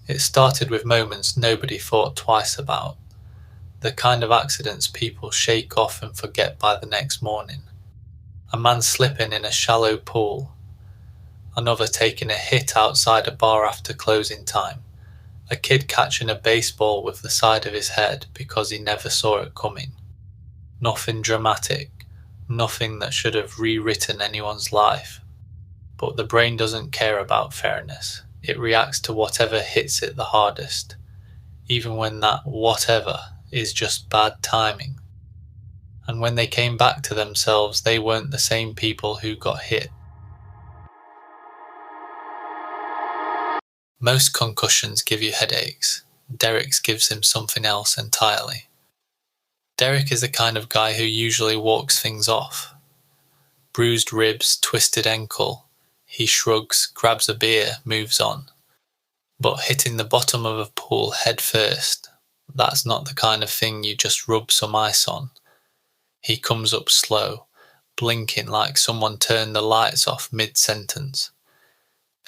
It started with moments nobody thought twice about, the kind of accidents people shake off and forget by the next morning. A man slipping in a shallow pool, another taking a hit outside a bar after closing time, a kid catching a baseball with the side of his head because he never saw it coming. Nothing dramatic, nothing that should have rewritten anyone's life. But the brain doesn't care about fairness. It reacts to whatever hits it the hardest, even when that whatever is just bad timing. And when they came back to themselves, they weren't the same people who got hit. Most concussions give you headaches. Derek's gives him something else entirely. Derek is the kind of guy who usually walks things off. Bruised ribs, twisted ankle. He shrugs, grabs a beer, moves on. But hitting the bottom of a pool head first, that's not the kind of thing you just rub some ice on. He comes up slow, blinking like someone turned the lights off mid-sentence.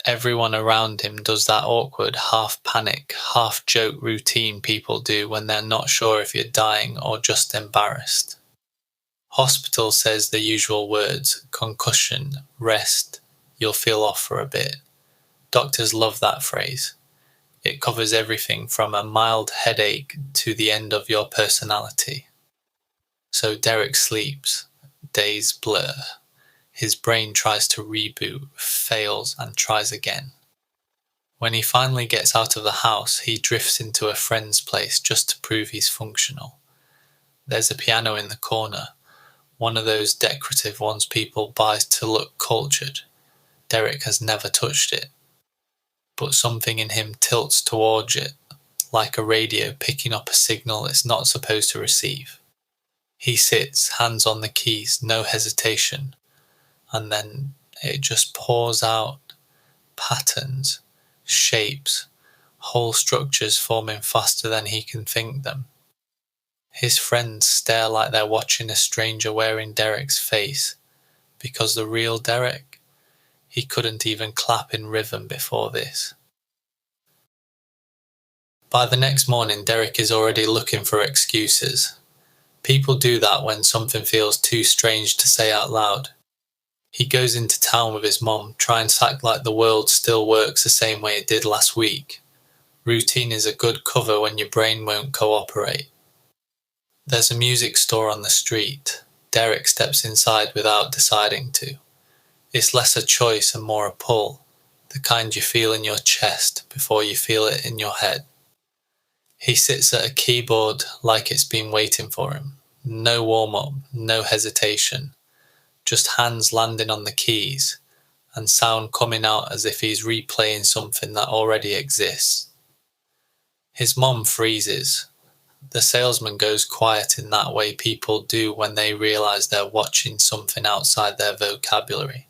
Everyone around him does that awkward half-panic, half-joke routine people do when they're not sure if you're dying or just embarrassed. Hospital says the usual words: concussion, rest, you'll feel off for a bit. Doctors love that phrase. It covers everything from a mild headache to the end of your personality. So Derek sleeps. Days blur. His brain tries to reboot, fails, and tries again. When he finally gets out of the house, he drifts into a friend's place just to prove he's functional. There's a piano in the corner, one of those decorative ones people buy to look cultured. Derek has never touched it, but something in him tilts towards it, like a radio picking up a signal it's not supposed to receive. He sits, hands on the keys, no hesitation, and then it just pours out. Patterns, shapes, whole structures forming faster than he can think them. His friends stare like they're watching a stranger wearing Derek's face, because the real Derek, he couldn't even clap in rhythm before this. By the next morning, Derek is already looking for excuses. People do that when something feels too strange to say out loud. He goes into town with his mom, trying to act like the world still works the same way it did last week. Routine is a good cover when your brain won't cooperate. There's a music store on the street. Derek steps inside without deciding to. It's less a choice and more a pull, the kind you feel in your chest before you feel it in your head. He sits at a keyboard like it's been waiting for him. No warm-up, no hesitation. Just hands landing on the keys, and sound coming out as if he's replaying something that already exists. His mom freezes. The salesman goes quiet in that way people do when they realise they're watching something outside their vocabulary.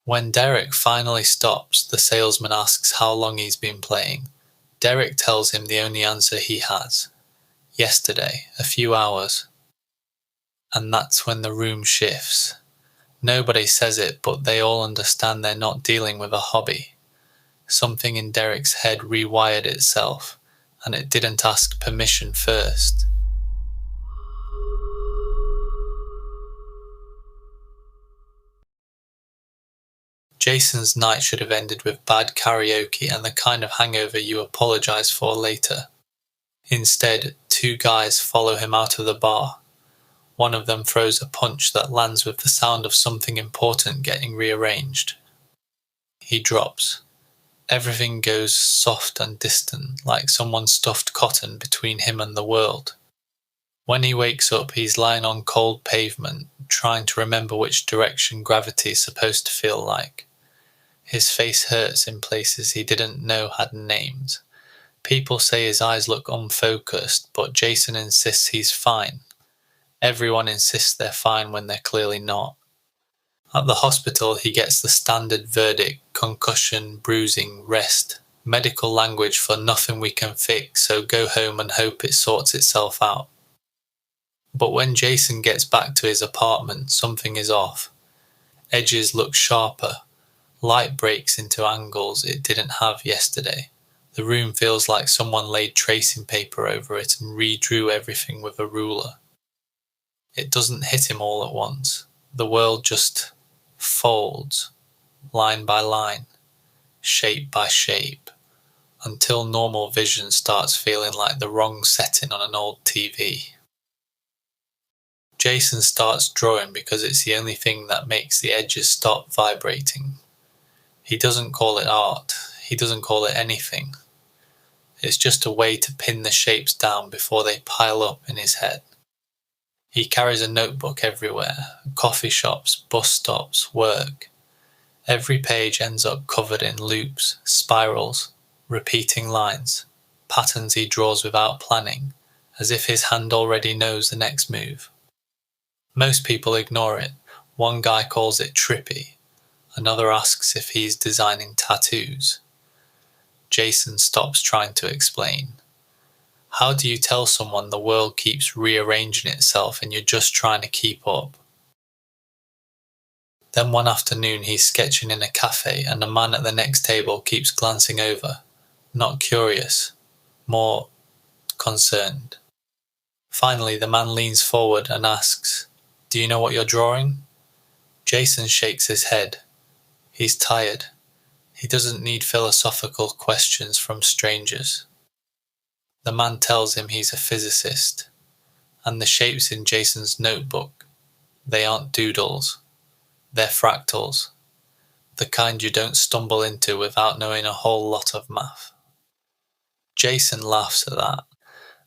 When Derek finally stops, the salesman asks how long he's been playing. Derek tells him the only answer he has. Yesterday, a few hours. And that's when the room shifts. Nobody says it, but they all understand they're not dealing with a hobby. Something in Derek's head rewired itself, and it didn't ask permission first. Jason's night should have ended with bad karaoke and the kind of hangover you apologise for later. Instead, two guys follow him out of the bar. One of them throws a punch that lands with the sound of something important getting rearranged. He drops. Everything goes soft and distant, like someone stuffed cotton between him and the world. When he wakes up, he's lying on cold pavement, trying to remember which direction gravity is supposed to feel like. His face hurts in places he didn't know had names. People say his eyes look unfocused, but Jason insists he's fine. Everyone insists they're fine when they're clearly not. At the hospital, he gets the standard verdict: concussion, bruising, rest. Medical language for nothing we can fix, so go home and hope it sorts itself out. But when Jason gets back to his apartment, something is off. Edges look sharper. Light breaks into angles it didn't have yesterday. The room feels like someone laid tracing paper over it and redrew everything with a ruler. It doesn't hit him all at once. The world just folds, line by line, shape by shape, until normal vision starts feeling like the wrong setting on an old TV. Jason starts drawing because it's the only thing that makes the edges stop vibrating. He doesn't call it art. He doesn't call it anything. It's just a way to pin the shapes down before they pile up in his head. He carries a notebook everywhere, coffee shops, bus stops, work. Every page ends up covered in loops, spirals, repeating lines, patterns he draws without planning, as if his hand already knows the next move. Most people ignore it. One guy calls it trippy. Another asks if he's designing tattoos. Jason stops trying to explain. How do you tell someone the world keeps rearranging itself and you're just trying to keep up? Then one afternoon he's sketching in a cafe and the man at the next table keeps glancing over, not curious, more concerned. Finally the man leans forward and asks, "Do you know what you're drawing?" Jason shakes his head. He's tired. He doesn't need philosophical questions from strangers. The man tells him he's a physicist, and the shapes in Jason's notebook, they aren't doodles, they're fractals, the kind you don't stumble into without knowing a whole lot of math. Jason laughs at that,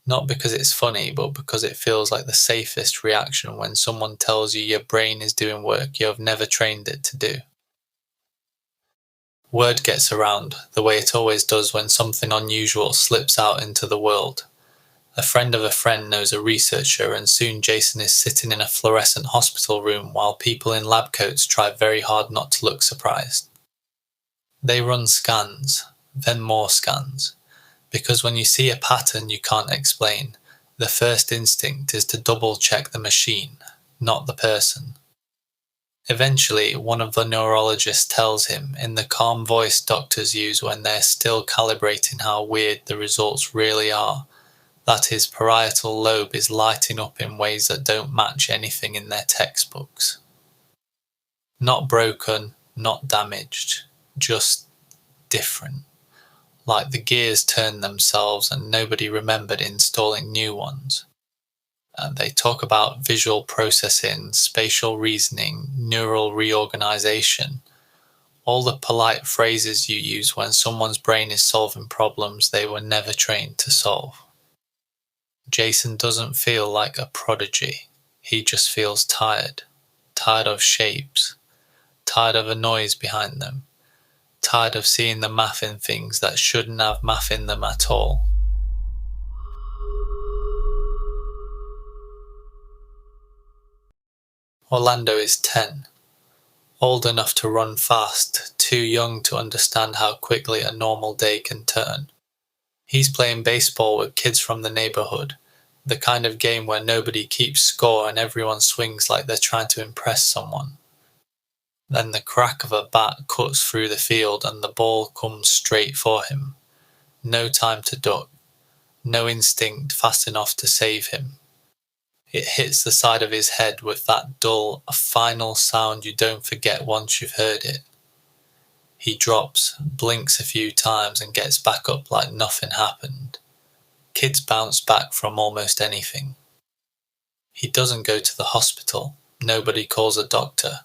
not because it's funny, but because it feels like the safest reaction when someone tells you your brain is doing work you have never trained it to do. Word gets around, the way it always does when something unusual slips out into the world. A friend of a friend knows a researcher, and soon Jason is sitting in a fluorescent hospital room while people in lab coats try very hard not to look surprised. They run scans, then more scans, because when you see a pattern you can't explain, the first instinct is to double-check the machine, not the person. Eventually, one of the neurologists tells him, in the calm voice doctors use when they're still calibrating how weird the results really are, that his parietal lobe is lighting up in ways that don't match anything in their textbooks. Not broken, not damaged, just different. Like the gears turned themselves and nobody remembered installing new ones. And they talk about visual processing, spatial reasoning, neural reorganization, all the polite phrases you use when someone's brain is solving problems they were never trained to solve. Jason doesn't feel like a prodigy. He just feels tired. Tired of shapes. Tired of a noise behind them. Tired of seeing the math in things that shouldn't have math in them at all. Orlando is 10. Old enough to run fast, too young to understand how quickly a normal day can turn. He's playing baseball with kids from the neighborhood, the kind of game where nobody keeps score and everyone swings like they're trying to impress someone. Then the crack of a bat cuts through the field and the ball comes straight for him. No time to duck, no instinct fast enough to save him. It hits the side of his head with that dull, final sound you don't forget once you've heard it. He drops, blinks a few times and gets back up like nothing happened. Kids bounce back from almost anything. He doesn't go to the hospital. Nobody calls a doctor.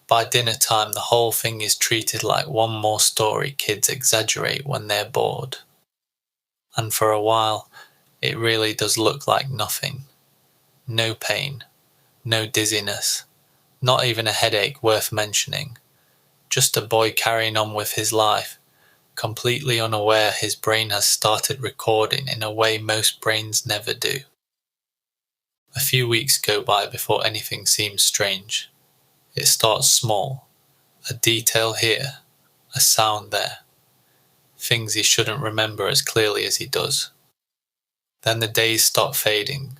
By dinner time, the whole thing is treated like one more story kids exaggerate when they're bored. And for a while, it really does look like nothing. No pain, no dizziness, not even a headache worth mentioning. Just a boy carrying on with his life, completely unaware his brain has started recording in a way most brains never do. A few weeks go by before anything seems strange. It starts small, a detail here, a sound there, things he shouldn't remember as clearly as he does. Then the days stop fading.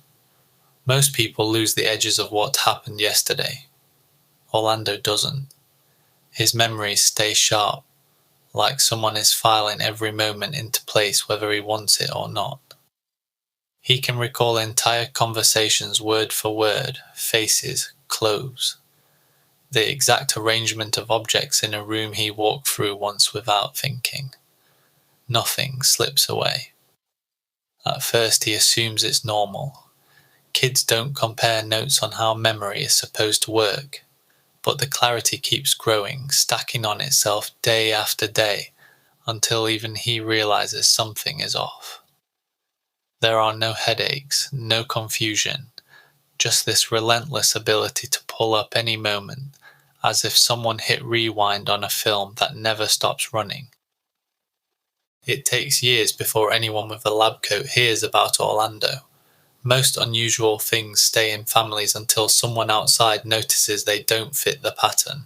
Most people lose the edges of what happened yesterday. Orlando doesn't. His memories stay sharp, like someone is filing every moment into place whether he wants it or not. He can recall entire conversations word for word, faces, clothes, the exact arrangement of objects in a room he walked through once without thinking. Nothing slips away. At first he assumes it's normal. Kids don't compare notes on how memory is supposed to work, but the clarity keeps growing, stacking on itself day after day, until even he realizes something is off. There are no headaches, no confusion, just this relentless ability to pull up any moment, as if someone hit rewind on a film that never stops running. It takes years before anyone with a lab coat hears about Orlando. Most unusual things stay in families until someone outside notices they don't fit the pattern.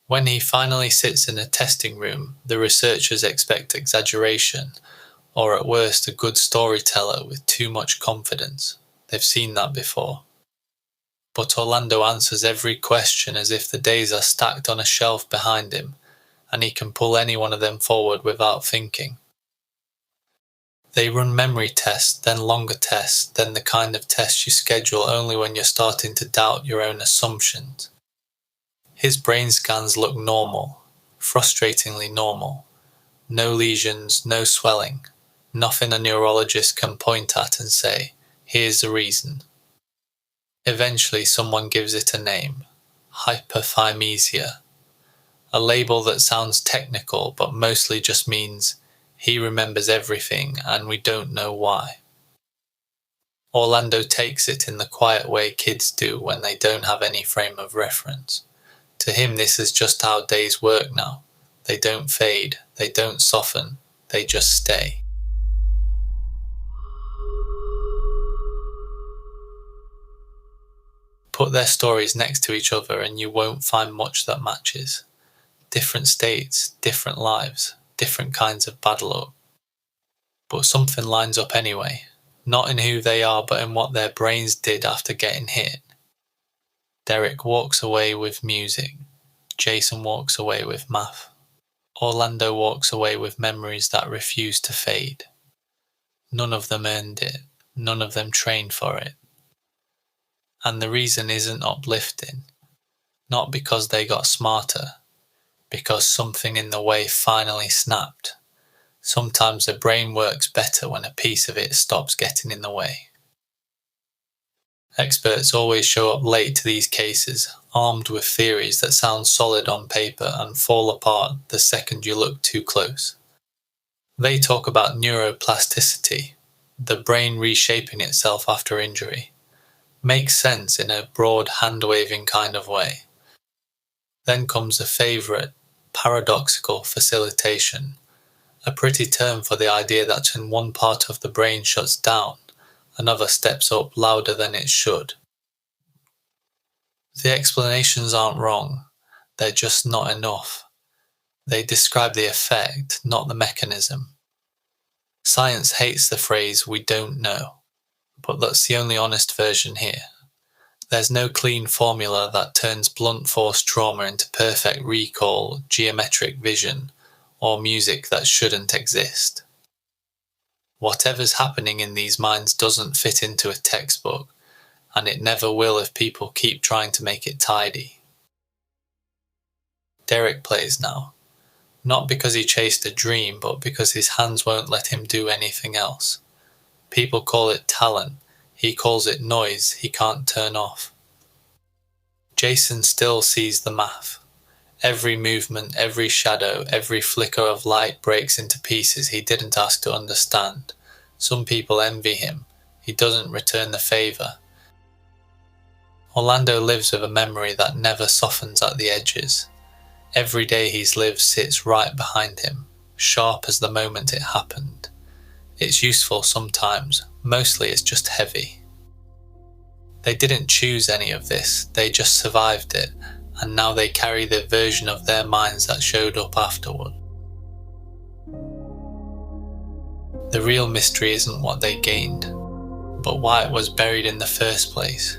When he finally sits in a testing room, the researchers expect exaggeration, or at worst a good storyteller with too much confidence. They've seen that before. But Orlando answers every question as if the days are stacked on a shelf behind him, and he can pull any one of them forward without thinking. They run memory tests, then longer tests, then the kind of tests you schedule only when you're starting to doubt your own assumptions. His brain scans look normal, frustratingly normal. No lesions, no swelling, nothing a neurologist can point at and say, here's the reason. Eventually someone gives it a name, hyperthymesia, a label that sounds technical but mostly just means he remembers everything and we don't know why. Orlando takes it in the quiet way kids do when they don't have any frame of reference. To him this is just how days work now. They don't fade, they don't soften, they just stay. Put their stories next to each other and you won't find much that matches. Different states, different lives, different kinds of bad luck. But something lines up anyway, not in who they are but in what their brains did after getting hit. Derek walks away with music. Jason walks away with math. Orlando walks away with memories that refuse to fade. None of them earned it. None of them trained for it. And the reason isn't uplifting. Not because they got smarter. Because something in the way finally snapped. Sometimes the brain works better when a piece of it stops getting in the way. Experts always show up late to these cases, armed with theories that sound solid on paper and fall apart the second you look too close. They talk about neuroplasticity, the brain reshaping itself after injury. Makes sense in a broad hand-waving kind of way. Then comes the favourite, paradoxical facilitation, a pretty term for the idea that when one part of the brain shuts down, another steps up louder than it should. The explanations aren't wrong, they're just not enough. They describe the effect, not the mechanism. Science hates the phrase "we don't know," but that's the only honest version here. There's no clean formula that turns blunt force trauma into perfect recall, geometric vision, or music that shouldn't exist. Whatever's happening in these minds doesn't fit into a textbook, and it never will if people keep trying to make it tidy. Derek plays now, not because he chased a dream, but because his hands won't let him do anything else. People call it talent, he calls it noise he can't turn off. Jason still sees the math. Every movement, every shadow, every flicker of light breaks into pieces he didn't ask to understand. Some people envy him. He doesn't return the favour. Orlando lives with a memory that never softens at the edges. Every day he's lived sits right behind him, sharp as the moment it happened. It's useful sometimes, mostly it's just heavy. They didn't choose any of this, they just survived it, and now they carry the version of their minds that showed up afterward. The real mystery isn't what they gained, but why it was buried in the first place.